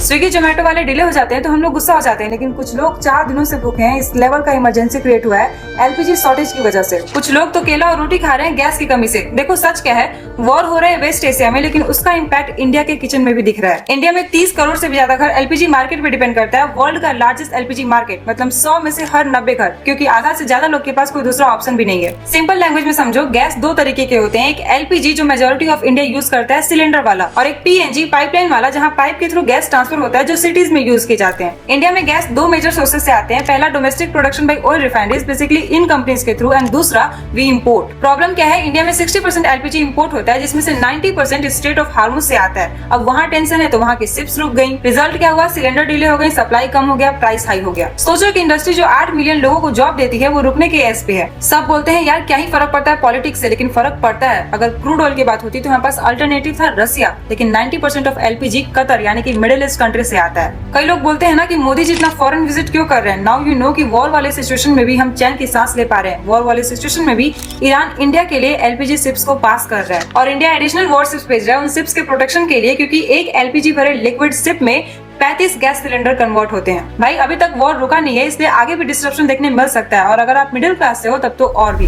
स्विगी जोमेटो वाले डिले हो जाते हैं तो हम लोग गुस्सा हो जाते हैं, लेकिन कुछ लोग 4 दिनों से भूखे हैं। इस लेवल का इमरजेंसी क्रिएट हुआ है एलपीजी शॉर्टेज की वजह से। कुछ लोग तो केला और रोटी खा रहे हैं गैस की कमी से। देखो सच क्या है, वॉर हो रहे हैं वेस्ट एशिया में, लेकिन उसका इम्पैक्ट इंडिया के किचन में भी दिख रहा है। इंडिया में 30 करोड़ से भी ज्यादा घर एलपीजी मार्केट पे डिपेंड करता है। वर्ल्ड का लार्जेस्ट एलपीजी मार्केट, मतलब 100 में से हर 90 घर, क्योंकि आधा से ज्यादा लोग के पास कोई दूसरा ऑप्शन भी नहीं है। सिंपल लैंग्वेज में समझो, गैस 2 तरीके के होते हैं। एक एलपीजी जो मेजोरिटी ऑफ इंडिया यूज करता है सिलेंडर वाला, और एक पीएनजी पाइपलाइन वाला जहाँ पाइप के थ्रू गैस ट्रांसफर होता है जो सिटीज में यूज किए जाते हैं। इंडिया में गैस 2 मेजर सोर्सेज से आते हैं। पहला domestic production by oil refineries, basically in companies के थ्रू, एंड दूसरा वी इंपोर्ट। प्रॉब्लम क्या है, इंडिया में 60% एलपीजी इंपोर्ट होता है, जिसमें से 90% स्टेट ऑफ हार्मुज से आता है। अब वहाँ टेंशन है तो वहाँ की शिप्स रुक गई। रिजल्ट क्या हुआ, सिलेंडर डिले हो गई, सप्लाई कम हो गया, प्राइस हाई हो गया। सोचो कि इंडस्ट्री जो 8 मिलियन लोगों को जॉब देती है वो रुकने के एज पे है। सब बोलते हैं यार क्या ही फर्क पड़ता है पॉलिटिक्स से, लेकिन फर्क पड़ता है। अगर क्रूड ऑयल की बात होती तो हमारे पास अल्टरनेटिव था रसिया, लेकिन 90% ऑफ एलपीजी कतर यानी कि मिडिल ईस्ट कंट्री से आता है। कई लोग बोलते हैं ना कि मोदी जी इतना फॉरेन विजिट क्यों कर रहे हैं। नाउ यू नो कि वॉर वाले सिचुएशन में भी हम चैन की सांस ले पा रहे हैं। वॉर वाले सिचुएशन में भी ईरान इंडिया के लिए एलपीजी शिप्स को पास कर रहा है, और इंडिया एडिशनल वॉर शिप्स भेज रहा है उन शिप्स के प्रोटेक्शन के लिए, क्योंकि एक एलपीजी भरे लिक्विड शिप में 35 गैस सिलेंडर कन्वर्ट होते हैं। भाई अभी तक वॉर रुका नहीं है, इसलिए आगे भी डिस्ट्रप्शन देखने मिल सकता है, और अगर आप मिडिल क्लास से हो तब तो और भी।